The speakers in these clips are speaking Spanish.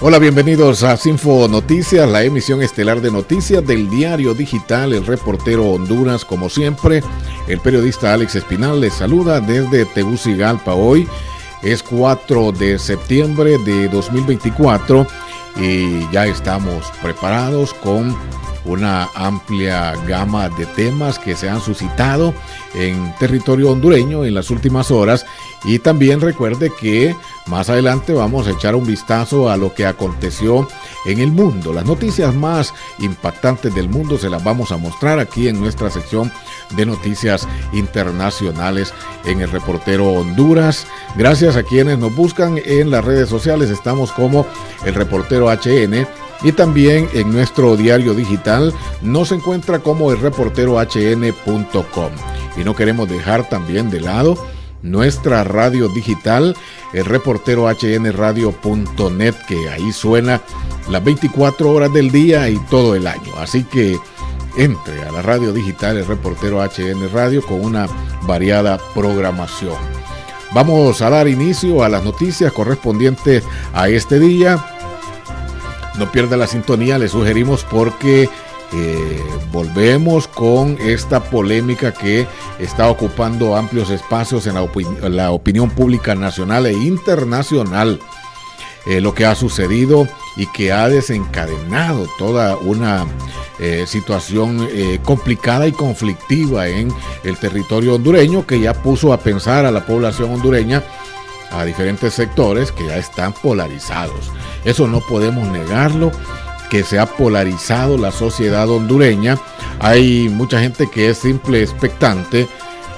Hola, bienvenidos a Sinfo Noticias, la emisión estelar de noticias del diario digital El Reportero Honduras. Como siempre, el periodista Alex Espinal les saluda desde Tegucigalpa. Hoy es 4 de septiembre de 2024 y ya estamos preparados con una amplia gama de temas que se han suscitado en territorio hondureño en las últimas horas. Y también recuerde que más adelante vamos a echar un vistazo a lo que aconteció en el mundo. Las noticias más impactantes del mundo se las vamos a mostrar aquí en nuestra sección de noticias internacionales en El Reportero Honduras. Gracias a quienes nos buscan en las redes sociales. Estamos como El Reportero HN. Y también en nuestro diario digital nos encuentra como elreporterohn.com. Y no queremos dejar también de lado nuestra radio digital, elreporterohnradio.net, que ahí suena las 24 horas del día y todo el año. Así que entre a la radio digital, El Reportero HN Radio, con una variada programación. Vamos a dar inicio a las noticias correspondientes a este día. No pierda la sintonía, le sugerimos, porque volvemos con esta polémica que está ocupando amplios espacios en la opinión pública nacional e internacional. Lo que ha sucedido y que ha desencadenado toda una situación complicada y conflictiva en el territorio hondureño, que ya puso a pensar a la población hondureña, a diferentes sectores que ya están polarizados. Eso no podemos negarlo, que se ha polarizado la sociedad hondureña. Hay mucha gente que es simple expectante,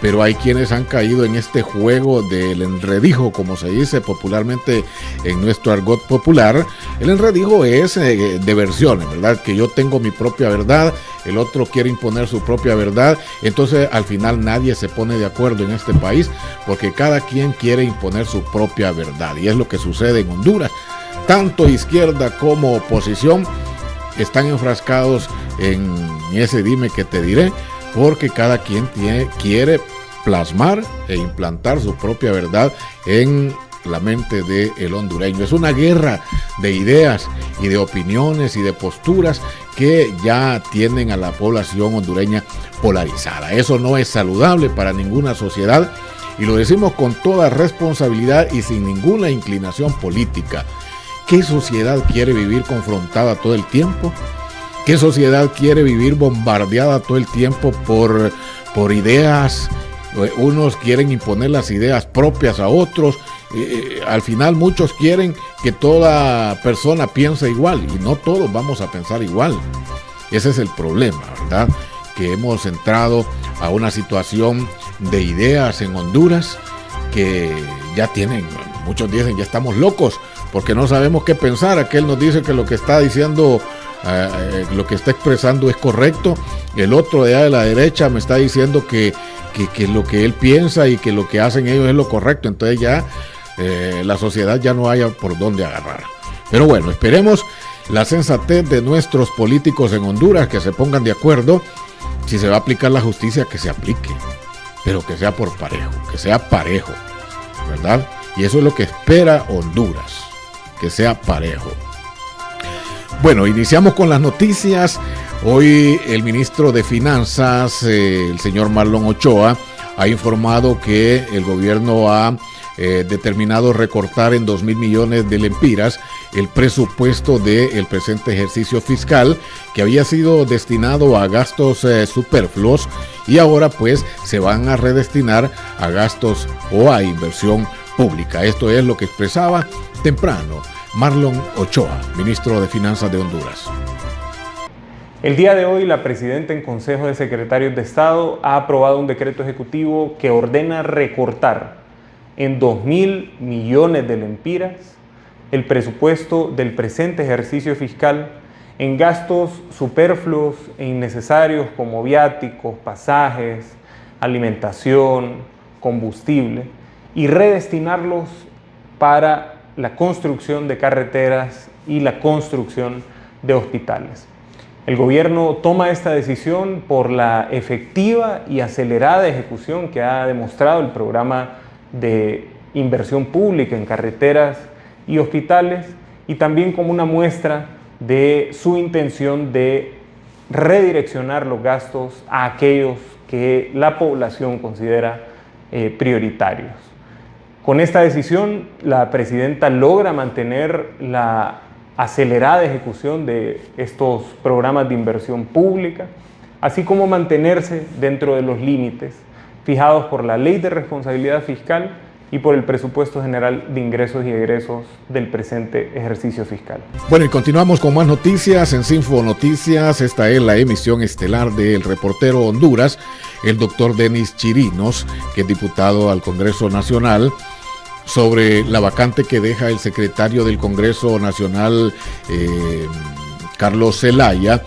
pero hay quienes han caído en este juego del enredijo, como se dice popularmente en nuestro argot popular. El enredijo es de versiones, ¿verdad? Que yo tengo mi propia verdad, el otro quiere imponer su propia verdad. Entonces al final nadie se pone de acuerdo en este país, porque cada quien quiere imponer su propia verdad. Y es lo que sucede en Honduras. Tanto izquierda como oposición están enfrascados en ese dime que te diré, porque cada quien quiere plasmar e implantar su propia verdad en la mente del hondureño. Es una guerra de ideas y de opiniones y de posturas que ya tienen a la población hondureña polarizada. Eso no es saludable para ninguna sociedad, y lo decimos con toda responsabilidad y sin ninguna inclinación política. ¿Qué sociedad quiere vivir confrontada todo el tiempo? ¿Qué sociedad quiere vivir bombardeada todo el tiempo por ideas? Unos quieren imponer las ideas propias a otros. Al final muchos quieren que toda persona piense igual, y no todos vamos a pensar igual. Ese es el problema, ¿verdad? Que hemos entrado a una situación de ideas en Honduras que ya tienen, muchos dicen, ya estamos locos, porque no sabemos qué pensar. Aquel nos dice que lo que está diciendo, lo que está expresando es correcto. El otro de allá de la derecha me está diciendo que lo que él piensa y que lo que hacen ellos es lo correcto. Entonces ya la sociedad ya no haya por dónde agarrar. Pero bueno, esperemos la sensatez de nuestros políticos en Honduras, que se pongan de acuerdo. Si se va a aplicar la justicia, que se aplique, pero que sea por parejo, que sea parejo, ¿verdad? Y eso es lo que espera Honduras, que sea parejo. Bueno, iniciamos con las noticias. Hoy el ministro de Finanzas, el señor Marlon Ochoa, ha informado que el gobierno ha determinado recortar en 2,000 millones de lempiras el presupuesto del presente ejercicio fiscal, que había sido destinado a gastos superfluos, y ahora pues se van a redestinar a gastos o a inversión pública. Esto es lo que expresaba temprano Marlon Ochoa, ministro de Finanzas de Honduras. El día de hoy, la presidenta en Consejo de Secretarios de Estado ha aprobado un decreto ejecutivo que ordena recortar en 2,000 millones de lempiras el presupuesto del presente ejercicio fiscal en gastos superfluos e innecesarios como viáticos, pasajes, alimentación, combustible, y redestinarlos para la construcción de carreteras y la construcción de hospitales. El gobierno toma esta decisión por la efectiva y acelerada ejecución que ha demostrado el programa de inversión pública en carreteras y hospitales, y también como una muestra de su intención de redireccionar los gastos a aquellos que la población considera prioritarios. Con esta decisión, la presidenta logra mantener la acelerada ejecución de estos programas de inversión pública, así como mantenerse dentro de los límites fijados por la Ley de Responsabilidad Fiscal y por el Presupuesto General de Ingresos y Egresos del presente ejercicio fiscal. Bueno, y continuamos con más noticias en Sinfo Noticias. Esta es la emisión estelar del reportero Honduras, el doctor Denis Chirinos, que es diputado al Congreso Nacional, sobre la vacante que deja el secretario del Congreso Nacional, Carlos Zelaya.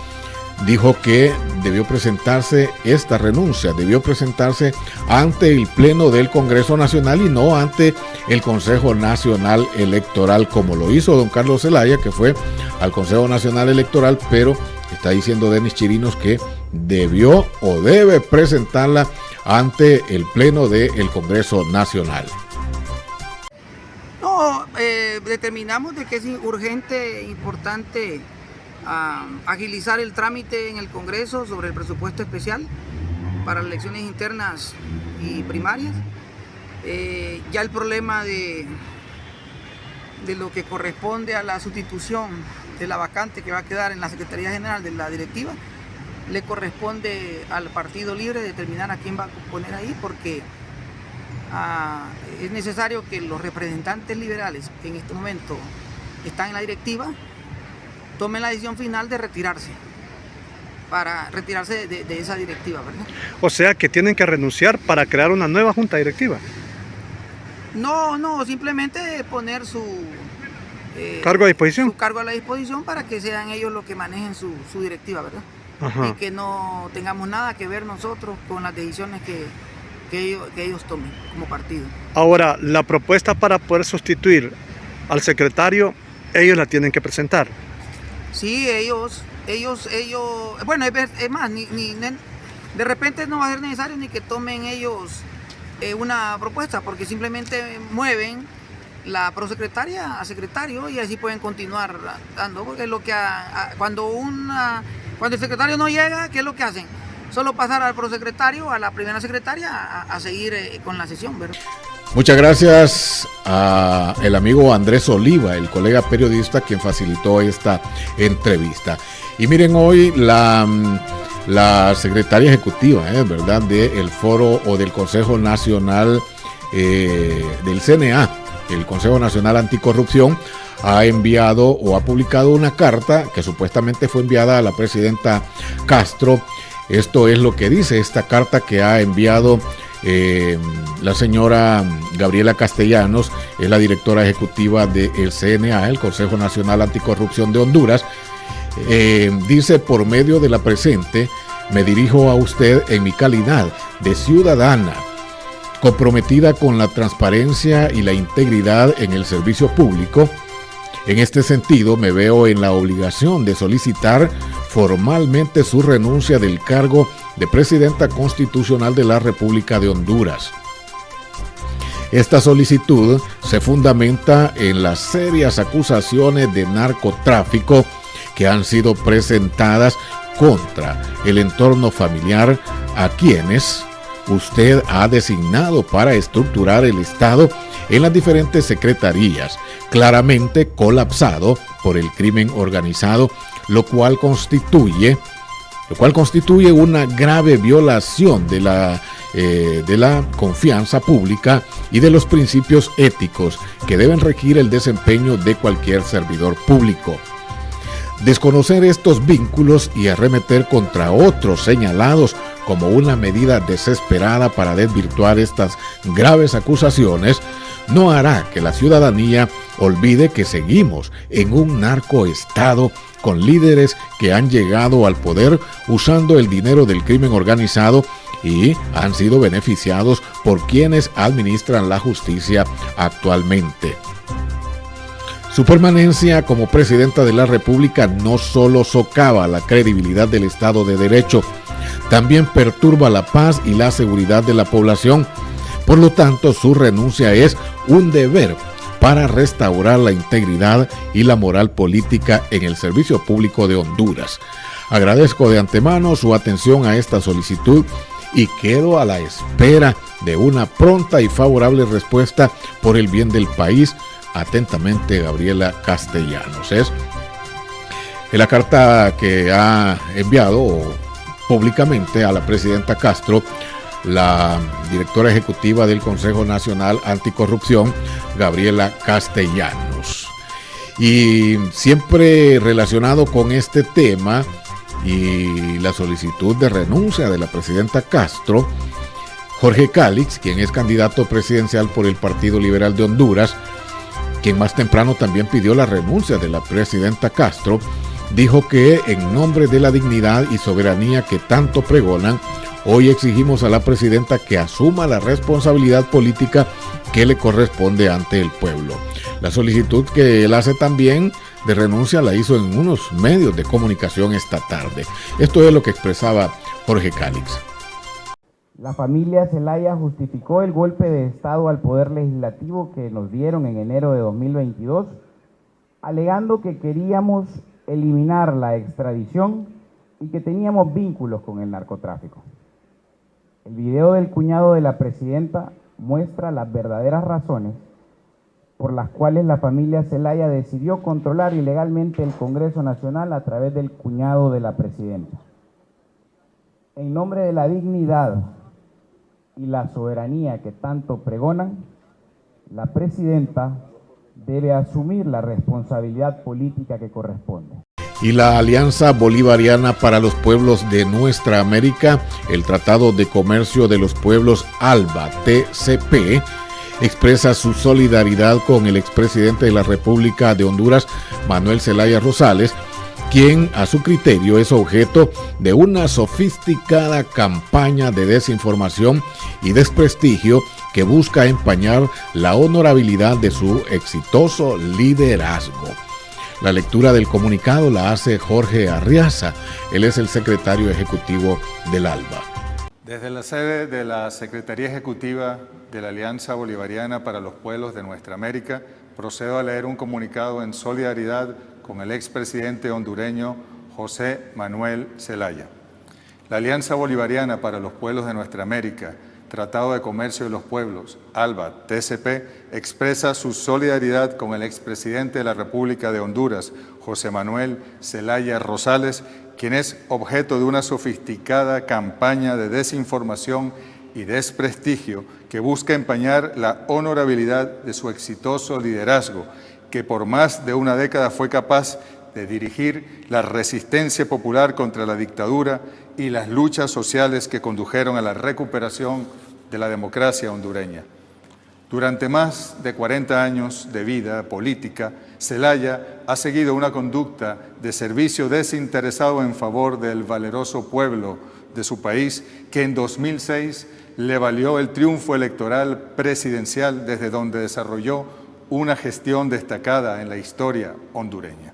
Dijo que debió presentarse esta renuncia, debió presentarse ante el Pleno del Congreso Nacional y no ante el Consejo Nacional Electoral, como lo hizo don Carlos Zelaya, que fue al Consejo Nacional Electoral, pero está diciendo Denis Chirinos que debió o debe presentarla ante el Pleno del Congreso Nacional. No, determinamos de que es urgente, importante agilizar el trámite en el Congreso sobre el presupuesto especial para las elecciones internas y primarias. Ya el problema de lo que corresponde a la sustitución de la vacante que va a quedar en la Secretaría General de la Directiva, le corresponde al Partido Libre determinar a quién va a poner ahí, porque es necesario que los representantes liberales que en este momento están en la directiva tomen la decisión final de retirarse, para retirarse de esa directiva, ¿verdad? O sea que tienen que renunciar para crear una nueva junta directiva. No, simplemente poner su cargo a disposición. Su cargo a la disposición para que sean ellos los que manejen su directiva, ¿verdad? Ajá. Y que no tengamos nada que ver nosotros con las decisiones que ellos tomen como partido. Ahora, la propuesta para poder sustituir al secretario, ellos la tienen que presentar. Sí, ellos, bueno, es más, de repente no va a ser necesario ni que tomen ellos una propuesta, porque simplemente mueven la prosecretaria a secretario y así pueden continuar dando, porque es lo que cuando el secretario no llega, ¿qué es lo que hacen? Solo pasar al prosecretario, a la primera secretaria, a seguir con la sesión, ¿verdad? Muchas gracias a el amigo Andrés Oliva, el colega periodista quien facilitó esta entrevista. Y miren, hoy la secretaria ejecutiva, ¿verdad?, del foro o del Consejo Nacional del CNA, el Consejo Nacional Anticorrupción, ha enviado o ha publicado una carta que supuestamente fue enviada a la presidenta Castro. Esto es lo que dice esta carta que ha enviado la señora Gabriela Castellanos, es la directora ejecutiva del CNA, el Consejo Nacional Anticorrupción de Honduras. Dice: por medio de la presente, me dirijo a usted en mi calidad de ciudadana comprometida con la transparencia y la integridad en el servicio público. En este sentido, me veo en la obligación de solicitar formalmente su renuncia del cargo de presidenta constitucional de la República de Honduras. Esta solicitud se fundamenta en las serias acusaciones de narcotráfico que han sido presentadas contra el entorno familiar a quienes usted ha designado para estructurar el Estado en las diferentes secretarías, claramente colapsado por el crimen organizado, lo cual constituye una grave violación de la confianza pública y de los principios éticos que deben regir el desempeño de cualquier servidor público. Desconocer estos vínculos y arremeter contra otros señalados como una medida desesperada para desvirtuar estas graves acusaciones no hará que la ciudadanía olvide que seguimos en un narcoestado con líderes que han llegado al poder usando el dinero del crimen organizado y han sido beneficiados por quienes administran la justicia actualmente. Su permanencia como presidenta de la República no solo socava la credibilidad del Estado de Derecho, también perturba la paz y la seguridad de la población. Por lo tanto, su renuncia es un deber para restaurar la integridad y la moral política en el servicio público de Honduras. Agradezco de antemano su atención a esta solicitud y quedo a la espera de una pronta y favorable respuesta por el bien del país. Atentamente, Gabriela Castellanos. Es la carta que ha enviado públicamente a la presidenta Castro la directora ejecutiva del Consejo Nacional Anticorrupción, Gabriela Castellanos. Y siempre relacionado con este tema y la solicitud de renuncia de la presidenta Castro, Jorge Calix, quien es candidato presidencial por el Partido Liberal de Honduras, quien más temprano también pidió la renuncia de la presidenta Castro, dijo que en nombre de la dignidad y soberanía que tanto pregonan, hoy exigimos a la presidenta que asuma la responsabilidad política que le corresponde ante el pueblo. La solicitud que él hace también de renuncia la hizo en unos medios de comunicación esta tarde. Esto es lo que expresaba Jorge Calix. La familia Zelaya justificó el golpe de Estado al Poder Legislativo que nos dieron en enero de 2022, alegando que queríamos eliminar la extradición y que teníamos vínculos con el narcotráfico. El video del cuñado de la presidenta muestra las verdaderas razones por las cuales la familia Zelaya decidió controlar ilegalmente el Congreso Nacional a través del cuñado de la presidenta. En nombre de la dignidad y la soberanía que tanto pregonan, la presidenta debe asumir la responsabilidad política que corresponde. Y la Alianza Bolivariana para los Pueblos de Nuestra América, el Tratado de Comercio de los Pueblos ALBA, TCP, expresa su solidaridad con el expresidente de la República de Honduras, Manuel Zelaya Rosales, quien a su criterio es objeto de una sofisticada campaña de desinformación y desprestigio que busca empañar la honorabilidad de su exitoso liderazgo. La lectura del comunicado la hace Jorge Arriaza. Él es el secretario ejecutivo del ALBA. Desde la sede de la Secretaría Ejecutiva de la Alianza Bolivariana para los Pueblos de Nuestra América, procedo a leer un comunicado en solidaridad con el expresidente hondureño José Manuel Zelaya. La Alianza Bolivariana para los Pueblos de Nuestra América, Tratado de Comercio de los Pueblos, ALBA, TCP, expresa su solidaridad con el expresidente de la República de Honduras, José Manuel Zelaya Rosales, quien es objeto de una sofisticada campaña de desinformación y desprestigio que busca empañar la honorabilidad de su exitoso liderazgo, que por más de una década fue capaz de dirigir la resistencia popular contra la dictadura y las luchas sociales que condujeron a la recuperación de la democracia hondureña. Durante más de 40 años de vida política, Zelaya ha seguido una conducta de servicio desinteresado en favor del valeroso pueblo de su país, que en 2006 le valió el triunfo electoral presidencial desde donde desarrolló una gestión destacada en la historia hondureña.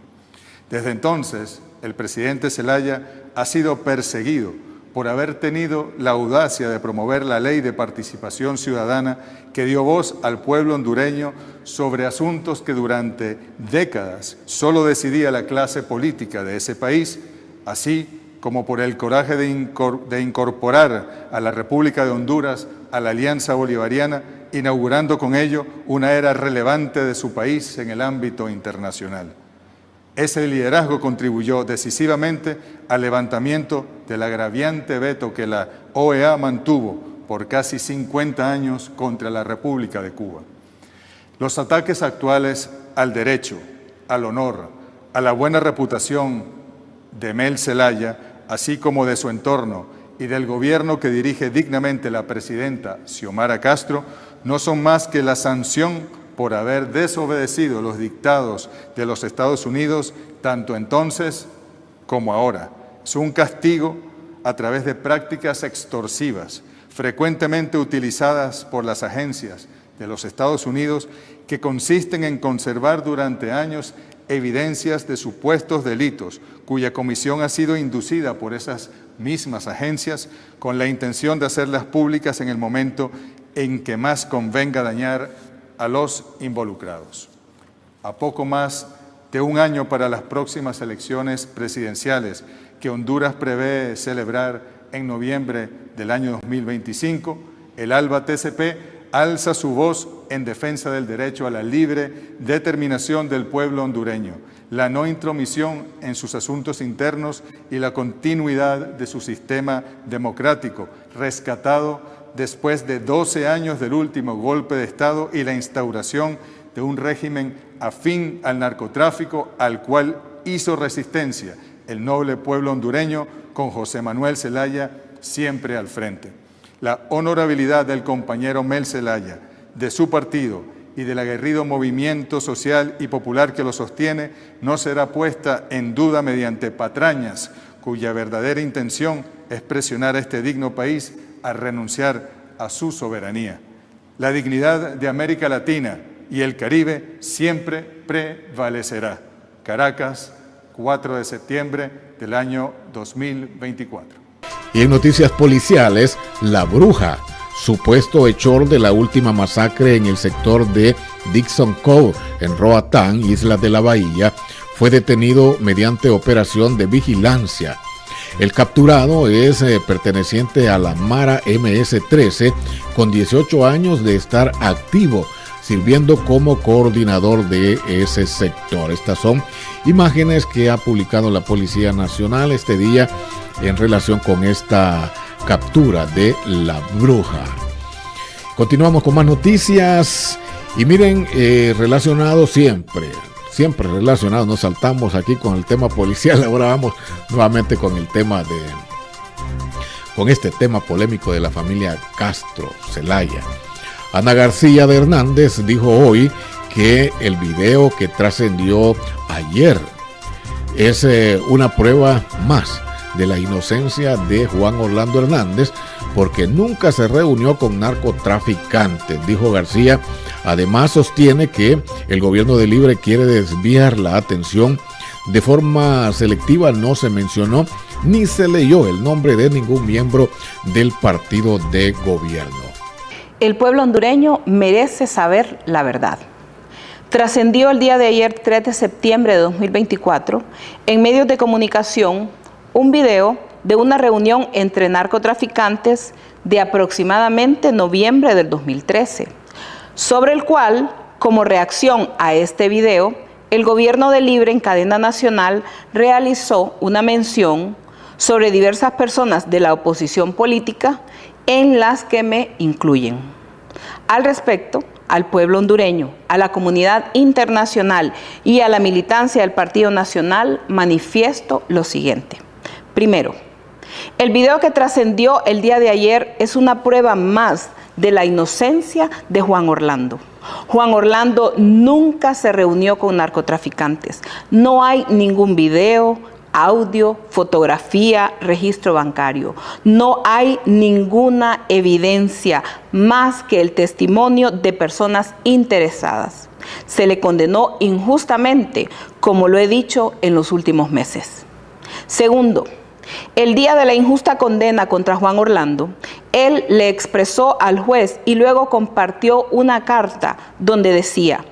Desde entonces, el presidente Zelaya ha sido perseguido por haber tenido la audacia de promover la ley de participación ciudadana que dio voz al pueblo hondureño sobre asuntos que durante décadas solo decidía la clase política de ese país, así como por el coraje de incorporar a la República de Honduras a la Alianza Bolivariana, inaugurando con ello una era relevante de su país en el ámbito internacional. Ese liderazgo contribuyó decisivamente al levantamiento del agraviante veto que la OEA mantuvo por casi 50 años contra la República de Cuba. Los ataques actuales al derecho, al honor, a la buena reputación de Mel Zelaya, así como de su entorno y del gobierno que dirige dignamente la presidenta Xiomara Castro, no son más que la sanción por haber desobedecido los dictados de los Estados Unidos, tanto entonces como ahora. Es un castigo a través de prácticas extorsivas, frecuentemente utilizadas por las agencias de los Estados Unidos, que consisten en conservar durante años evidencias de supuestos delitos, cuya comisión ha sido inducida por esas mismas agencias con la intención de hacerlas públicas en el momento en que más convenga dañar a los involucrados. A poco más de un año para las próximas elecciones presidenciales que Honduras prevé celebrar en noviembre del año 2025, el ALBA TCP alza su voz en defensa del derecho a la libre determinación del pueblo hondureño, la no intromisión en sus asuntos internos y la continuidad de su sistema democrático, rescatado después de 12 años del último golpe de Estado y la instauración de un régimen afín al narcotráfico al cual hizo resistencia el noble pueblo hondureño con José Manuel Zelaya siempre al frente. La honorabilidad del compañero Mel Zelaya, de su partido y del aguerrido movimiento social y popular que lo sostiene no será puesta en duda mediante patrañas cuya verdadera intención es presionar a este digno país a renunciar a su soberanía. La dignidad de América Latina y el Caribe siempre prevalecerá. Caracas, 4 de septiembre del año 2024. Y en noticias policiales, La Bruja, supuesto hechor de la última masacre en el sector de Dixon Cove, en Roatán, Isla de la Bahía, fue detenido mediante operación de vigilancia. El capturado es perteneciente a la Mara MS-13, con 18 años de estar activo, sirviendo como coordinador de ese sector. Estas son imágenes que ha publicado la Policía Nacional este día en relación con esta captura de La Bruja. Continuamos con más noticias y miren, relacionado siempre relacionado, nos saltamos aquí con el tema policial, ahora vamos nuevamente con el tema con este tema polémico de la familia Castro Zelaya. Ana García de Hernández dijo hoy que el video que trascendió ayer es una prueba más de la inocencia de Juan Orlando Hernández, porque nunca se reunió con narcotraficantes, dijo García. Además sostiene que el gobierno de Libre quiere desviar la atención de forma selectiva. No se mencionó ni se leyó el nombre de ningún miembro del partido de gobierno. El pueblo hondureño merece saber la verdad. Trascendió el día de ayer, 3 de septiembre de 2024, en medios de comunicación, un video de una reunión entre narcotraficantes de aproximadamente noviembre del 2013, sobre el cual, como reacción a este video, el gobierno de Libre en cadena nacional realizó una mención sobre diversas personas de la oposición política, en las que me incluyen. Al respecto, al pueblo hondureño, a la comunidad internacional y a la militancia del Partido Nacional, manifiesto lo siguiente. Primero, el video que trascendió el día de ayer es una prueba más de la inocencia de Juan Orlando. Juan Orlando nunca se reunió con narcotraficantes. No hay ningún video, audio, fotografía, registro bancario. No hay ninguna evidencia más que el testimonio de personas interesadas. Se le condenó injustamente, como lo he dicho en los últimos meses. Segundo, el día de la injusta condena contra Juan Orlando, él le expresó al juez y luego compartió una carta donde decía: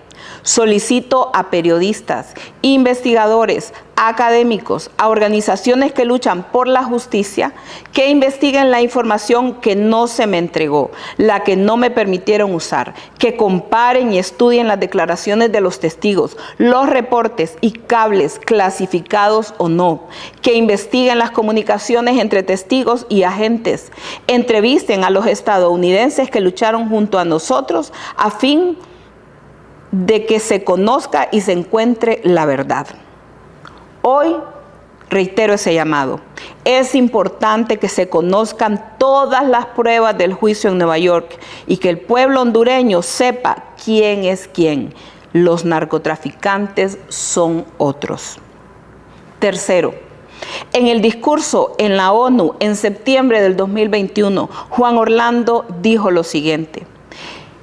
solicito a periodistas, investigadores, académicos, a organizaciones que luchan por la justicia, que investiguen la información que no se me entregó, la que no me permitieron usar, que comparen y estudien las declaraciones de los testigos, los reportes y cables clasificados o no, que investiguen las comunicaciones entre testigos y agentes, entrevisten a los estadounidenses que lucharon junto a nosotros a fin de que se conozca y se encuentre la verdad. Hoy reitero ese llamado. Es importante que se conozcan todas las pruebas del juicio en Nueva York y que el pueblo hondureño sepa quién es quién. Los narcotraficantes son otros. Tercero, en el discurso en la ONU en septiembre del 2021, Juan Orlando dijo lo siguiente: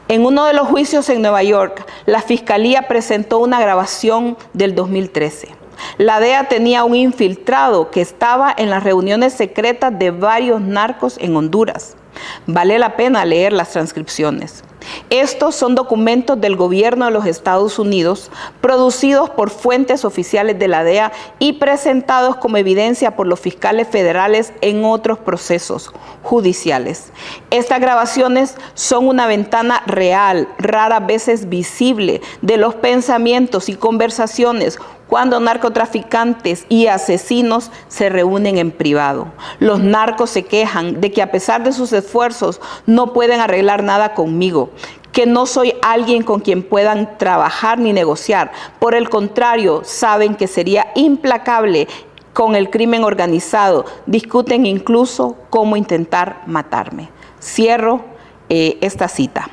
en uno de los juicios en Nueva York, la Fiscalía presentó una grabación del 2013. La DEA tenía un infiltrado que estaba en las reuniones secretas de varios narcos en Honduras. Vale la pena leer las transcripciones. Estos son documentos del gobierno de los Estados Unidos, producidos por fuentes oficiales de la DEA y presentados como evidencia por los fiscales federales en otros procesos judiciales. Estas grabaciones son una ventana real, raras veces visible, de los pensamientos y conversaciones cuando narcotraficantes y asesinos se reúnen en privado. Los narcos se quejan de que a pesar de sus esfuerzos no pueden arreglar nada conmigo, que no soy alguien con quien puedan trabajar ni negociar. Por el contrario, saben que sería implacable con el crimen organizado. Discuten incluso cómo intentar matarme. Cierro esta cita.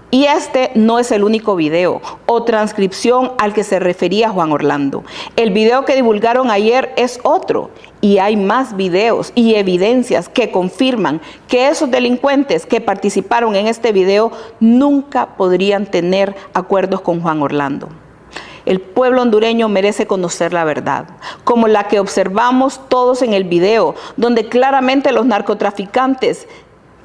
Y este no es el único video o transcripción al que se refería Juan Orlando. El video que divulgaron ayer es otro, y hay más videos y evidencias que confirman que esos delincuentes que participaron en este video nunca podrían tener acuerdos con Juan Orlando. El pueblo hondureño merece conocer la verdad, como la que observamos todos en el video, donde claramente los narcotraficantes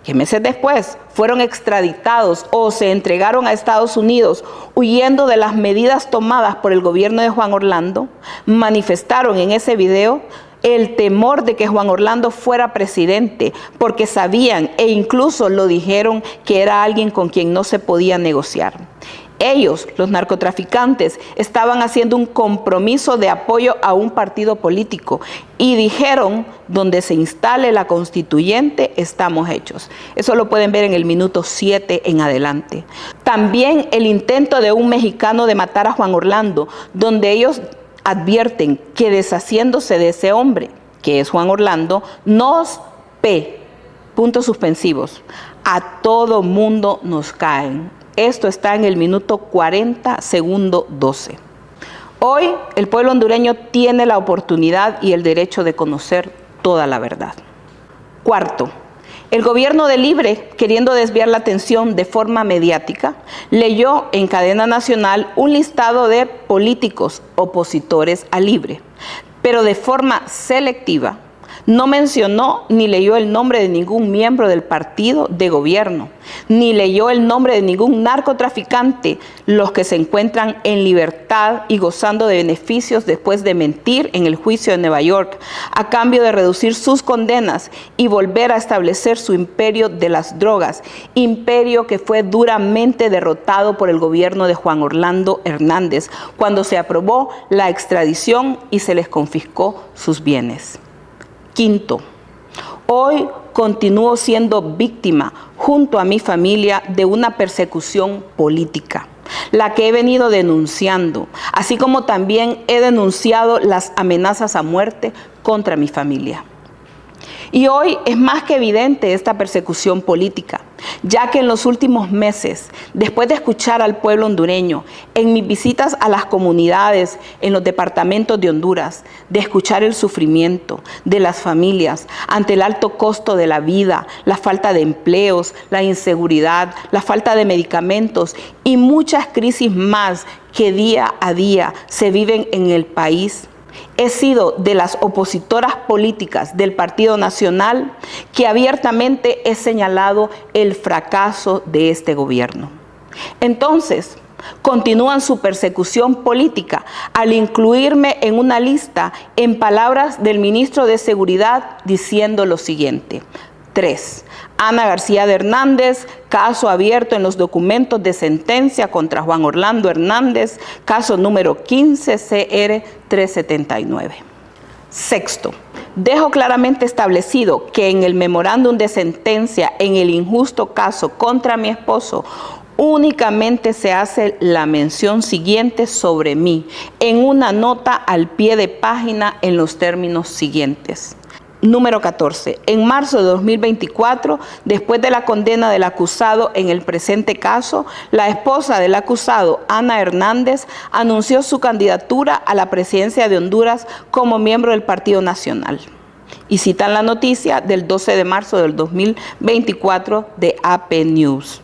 que meses después fueron extraditados o se entregaron a Estados Unidos huyendo de las medidas tomadas por el gobierno de Juan Orlando, manifestaron en ese video el temor de que Juan Orlando fuera presidente, porque sabían e incluso lo dijeron que era alguien con quien no se podía negociar. Ellos, los narcotraficantes, estaban haciendo un compromiso de apoyo a un partido político y dijeron: donde se instale la constituyente, estamos hechos. Eso lo pueden ver en el minuto 7 en adelante. También el intento de un mexicano de matar a Juan Orlando, donde ellos advierten que deshaciéndose de ese hombre, que es Juan Orlando, puntos suspensivos, a todo mundo nos caen. Esto está en el minuto 40, segundo 12. Hoy el pueblo hondureño tiene la oportunidad y el derecho de conocer toda la verdad. Cuarto, el gobierno de Libre, queriendo desviar la atención de forma mediática, leyó en cadena nacional un listado de políticos opositores a Libre, pero de forma selectiva. No mencionó ni leyó el nombre de ningún miembro del partido de gobierno, ni leyó el nombre de ningún narcotraficante, los que se encuentran en libertad y gozando de beneficios después de mentir en el juicio de Nueva York, a cambio de reducir sus condenas y volver a establecer su imperio de las drogas, imperio que fue duramente derrotado por el gobierno de Juan Orlando Hernández, cuando se aprobó la extradición y se les confiscó sus bienes. Quinto, hoy continúo siendo víctima, junto a mi familia, de una persecución política, la que he venido denunciando, así como también he denunciado las amenazas a muerte contra mi familia. Y hoy es más que evidente esta persecución política, ya que en los últimos meses, después de escuchar al pueblo hondureño, en mis visitas a las comunidades, en los departamentos de Honduras, de escuchar el sufrimiento de las familias ante el alto costo de la vida, la falta de empleos, la inseguridad, la falta de medicamentos y muchas crisis más que día a día se viven en el país, he sido de las opositoras políticas del Partido Nacional que abiertamente he señalado el fracaso de este gobierno. Entonces, continúan su persecución política al incluirme en una lista, en palabras del ministro de Seguridad, diciendo lo siguiente: 3. Ana García de Hernández, caso abierto en los documentos de sentencia contra Juan Orlando Hernández, caso número 15 CR 379. Sexto, dejo claramente establecido que en el memorándum de sentencia en el injusto caso contra mi esposo, únicamente se hace la mención siguiente sobre mí, en una nota al pie de página en los términos siguientes. Número 14. En marzo de 2024, después de la condena del acusado en el presente caso, la esposa del acusado, Ana Hernández, anunció su candidatura a la presidencia de Honduras como miembro del Partido Nacional. Y citan la noticia del 12 de marzo del 2024 de AP News.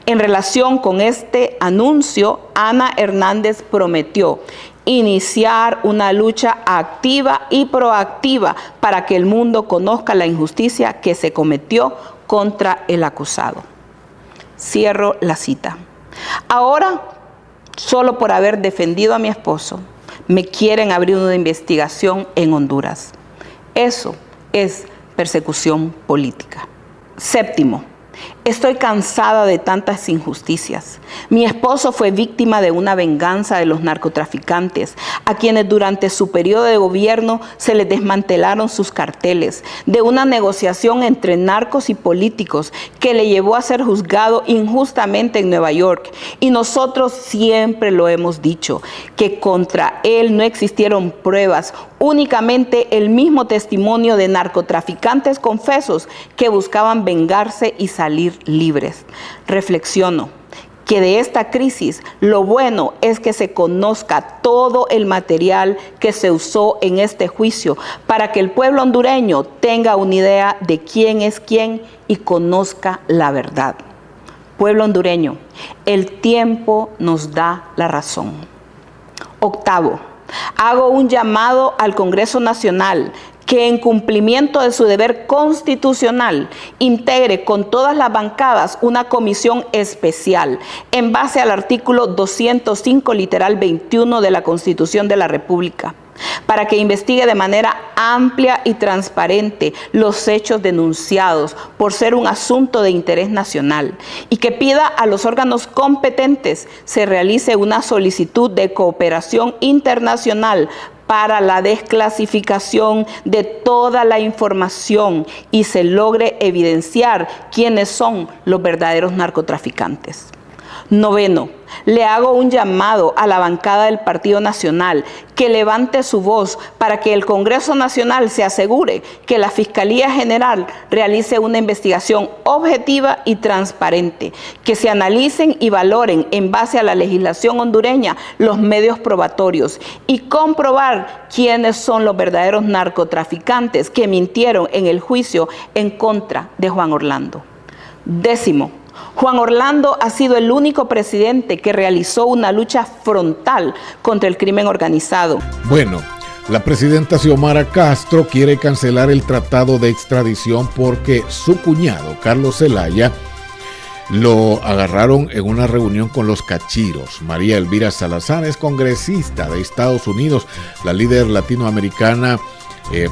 En relación con este anuncio, Ana Hernández prometió iniciar una lucha activa y proactiva para que el mundo conozca la injusticia que se cometió contra el acusado. Cierro la cita. Ahora, solo por haber defendido a mi esposo, me quieren abrir una investigación en Honduras. Eso es persecución política. Séptimo, estoy cansada de tantas injusticias. Mi esposo fue víctima de una venganza de los narcotraficantes, a quienes durante su periodo de gobierno se les desmantelaron sus carteles, de una negociación entre narcos y políticos que le llevó a ser juzgado injustamente en Nueva York. Y nosotros siempre lo hemos dicho, que contra él no existieron pruebas, únicamente el mismo testimonio de narcotraficantes confesos que buscaban vengarse y salir libres. Reflexiono que de esta crisis lo bueno es que se conozca todo el material que se usó en este juicio para que el pueblo hondureño tenga una idea de quién es quién y conozca la verdad. Pueblo hondureño, el tiempo nos da la razón. Octavo, hago un llamado al Congreso Nacional que en cumplimiento de su deber constitucional integre con todas las bancadas una comisión especial en base al artículo 205, literal 21 de la Constitución de la República, para que investigue de manera amplia y transparente los hechos denunciados por ser un asunto de interés nacional y que pida a los órganos competentes se realice una solicitud de cooperación internacional para la desclasificación de toda la información y se logre evidenciar quiénes son los verdaderos narcotraficantes. Noveno, le hago un llamado a la bancada del Partido Nacional que levante su voz para que el Congreso Nacional se asegure que la Fiscalía General realice una investigación objetiva y transparente, que se analicen y valoren en base a la legislación hondureña los medios probatorios y comprobar quiénes son los verdaderos narcotraficantes que mintieron en el juicio en contra de Juan Orlando. Décimo, Juan Orlando ha sido el único presidente que realizó una lucha frontal contra el crimen organizado. Bueno, la presidenta Xiomara Castro quiere cancelar el tratado de extradición porque su cuñado, Carlos Zelaya, lo agarraron en una reunión con los cachiros. María Elvira Salazar es congresista de Estados Unidos, la líder latinoamericana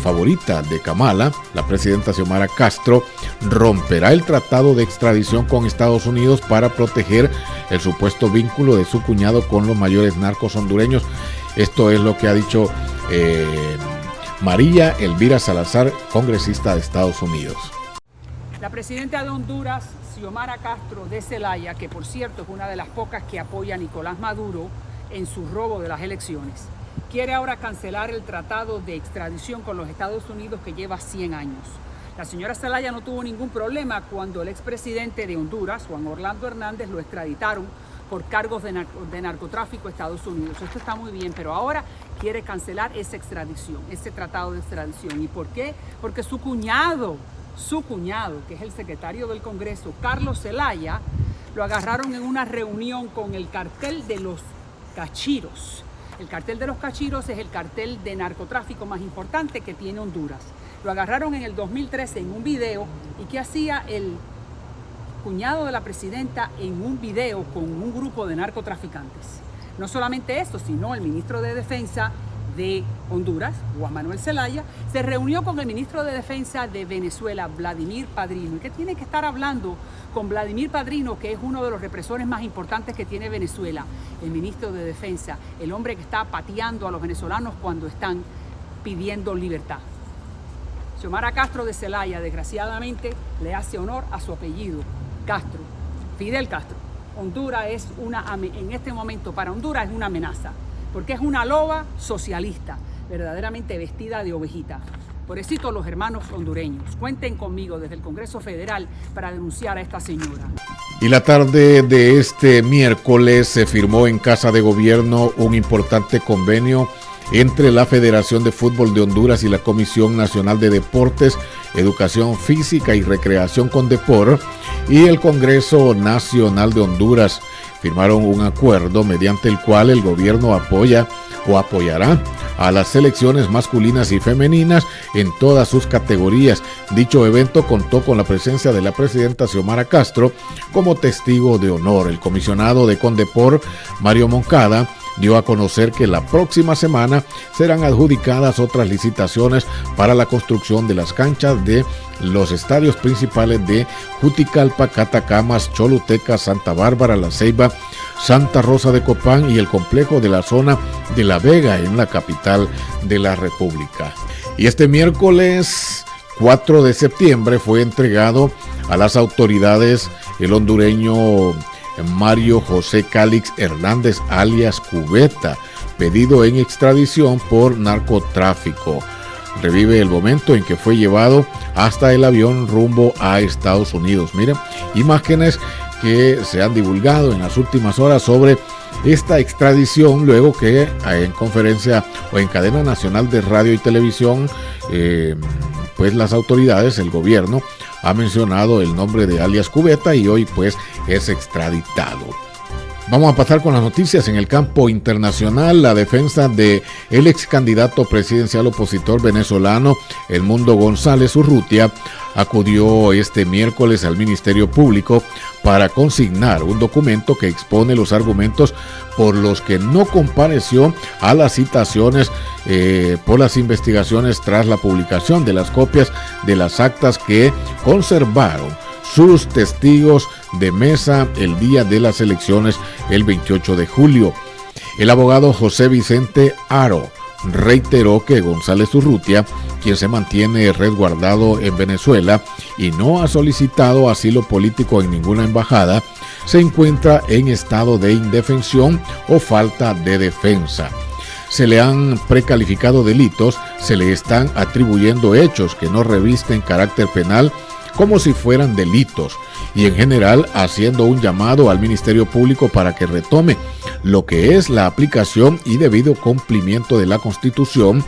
favorita de Kamala. La presidenta Xiomara Castro romperá el tratado de extradición con Estados Unidos para proteger el supuesto vínculo de su cuñado con los mayores narcos hondureños. Esto es lo que ha dicho María Elvira Salazar, congresista de Estados Unidos. La presidenta de Honduras, Xiomara Castro de Zelaya, que por cierto es una de las pocas que apoya a Nicolás Maduro en su robo de las elecciones, quiere ahora cancelar el tratado de extradición con los Estados Unidos que lleva 100 años. La señora Zelaya no tuvo ningún problema cuando el expresidente de Honduras, Juan Orlando Hernández, lo extraditaron por cargos de narcotráfico a Estados Unidos. Esto está muy bien, pero ahora quiere cancelar esa extradición, ese tratado de extradición. ¿Y por qué? Porque su cuñado, que es el secretario del Congreso, Carlos Zelaya, lo agarraron en una reunión con el cartel de los cachiros. El cartel de los cachiros es el cartel de narcotráfico más importante que tiene Honduras. Lo agarraron en el 2013 en un video. ¿Y qué hacía el cuñado de la presidenta en un video con un grupo de narcotraficantes? No solamente eso, sino el ministro de Defensa de Honduras, Juan Manuel Zelaya, se reunió con el ministro de Defensa de Venezuela, Vladimir Padrino. ¿Y qué tiene que estar hablando con Vladimir Padrino, que es uno de los represores más importantes que tiene Venezuela? El ministro de Defensa, el hombre que está pateando a los venezolanos cuando están pidiendo libertad. Xiomara Castro de Zelaya, desgraciadamente, le hace honor a su apellido, Castro, Fidel Castro. Honduras es en este momento para Honduras es una amenaza, porque es una loba socialista, verdaderamente vestida de ovejita. Por eso los hermanos hondureños, cuenten conmigo desde el Congreso Federal para denunciar a esta señora. Y la tarde de este miércoles se firmó en Casa de Gobierno un importante convenio entre la Federación de Fútbol de Honduras y la Comisión Nacional de Deportes, Educación Física y Recreación Condepor y el Congreso Nacional de Honduras. Firmaron un acuerdo mediante el cual el gobierno apoya o apoyará a las selecciones masculinas y femeninas en todas sus categorías. Dicho evento contó con la presencia de la presidenta Xiomara Castro como testigo de honor. El comisionado de Condepor, Mario Moncada, dio a conocer que la próxima semana serán adjudicadas otras licitaciones para la construcción de las canchas de los estadios principales de Juticalpa, Catacamas, Choluteca, Santa Bárbara, La Ceiba, Santa Rosa de Copán y el complejo de la zona de La Vega en la capital de la República. Y este miércoles 4 de septiembre fue entregado a las autoridades el hondureño Mario José Cálix Hernández alias Cubeta, pedido en extradición por narcotráfico. Revive el momento en que fue llevado hasta el avión rumbo a Estados Unidos. Miren, imágenes que se han divulgado en las últimas horas sobre esta extradición, luego que en conferencia o en cadena nacional de radio y televisión, pues las autoridades, el gobierno, ha mencionado el nombre de alias Cubeta y hoy pues es extraditado. Vamos a pasar con las noticias en el campo internacional. La defensa de el ex candidato presidencial opositor venezolano Edmundo González Urrutia acudió este miércoles al Ministerio Público para consignar un documento que expone los argumentos por los que no compareció a las citaciones por las investigaciones tras la publicación de las copias de las actas que conservaron sus testigos de mesa el día de las elecciones el 28 de julio. El abogado José Vicente Haro reiteró que González Urrutia, quien se mantiene resguardado en Venezuela y no ha solicitado asilo político en ninguna embajada, se encuentra en estado de indefensión o falta de defensa. Se le han precalificado delitos, se le están atribuyendo hechos que no revisten carácter penal como si fueran delitos, y en general haciendo un llamado al Ministerio Público para que retome lo que es la aplicación y debido cumplimiento de la Constitución,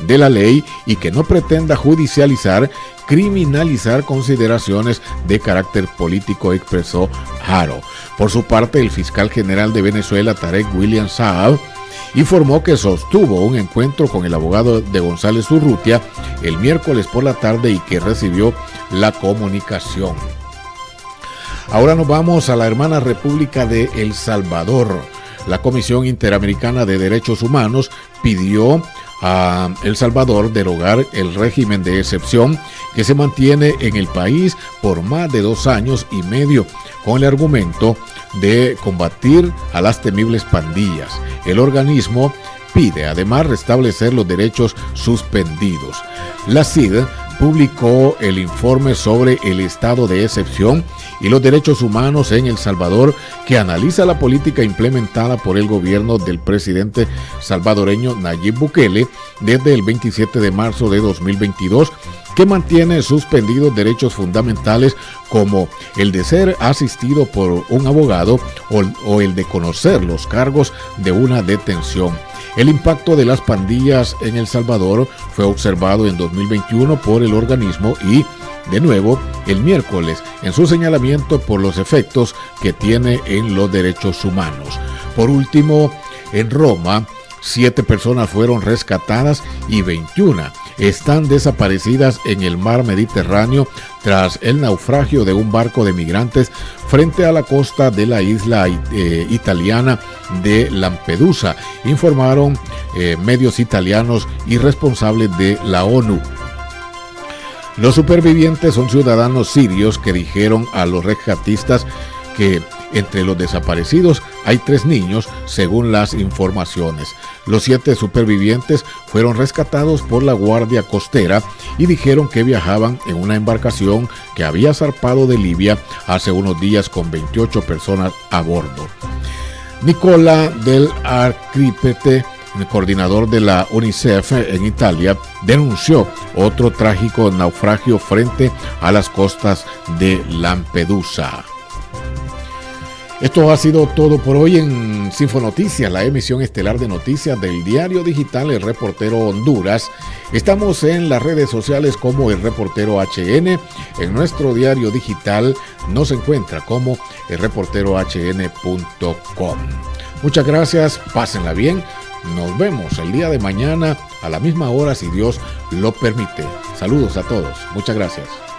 de la ley, y que no pretenda judicializar, criminalizar consideraciones de carácter político, expresó Haro. Por su parte, el fiscal general de Venezuela, Tarek William Saab, informó que sostuvo un encuentro con el abogado de González Urrutia el miércoles por la tarde y que recibió la comunicación. Ahora nos vamos a la hermana República de El Salvador. La Comisión Interamericana de Derechos Humanos pidió a El Salvador derogar el régimen de excepción que se mantiene en el país por más de 2 años y medio, con el argumento de combatir a las temibles pandillas. El organismo pide además restablecer los derechos suspendidos. La CID publicó el informe sobre el estado de excepción y los derechos humanos en El Salvador, que analiza la política implementada por el gobierno del presidente salvadoreño Nayib Bukele desde el 27 de marzo de 2022, que mantiene suspendidos derechos fundamentales como el de ser asistido por un abogado o el de conocer los cargos de una detención. El impacto de las pandillas en El Salvador fue observado en 2021 por el organismo y, de nuevo, el miércoles, en su señalamiento por los efectos que tiene en los derechos humanos. Por último, en Roma, 7 personas fueron rescatadas y 21 están desaparecidas en el mar Mediterráneo tras el naufragio de un barco de migrantes frente a la costa de la isla italiana de Lampedusa, informaron medios italianos y responsables de la ONU. Los supervivientes son ciudadanos sirios que dijeron a los rescatistas que entre los desaparecidos hay 3 niños, según las informaciones. Los 7 supervivientes fueron rescatados por la Guardia Costera y dijeron que viajaban en una embarcación que había zarpado de Libia hace unos días con 28 personas a bordo. Nicola del Arcripete, el coordinador de la UNICEF en Italia, denunció otro trágico naufragio frente a las costas de Lampedusa. Esto ha sido todo por hoy en Sinfonoticias, la emisión estelar de noticias del diario digital El Reportero Honduras. Estamos en las redes sociales como El Reportero HN. En nuestro diario digital nos encuentra como elreporterohn.com. Muchas gracias, pásenla bien. Nos vemos el día de mañana a la misma hora, si Dios lo permite. Saludos a todos. Muchas gracias.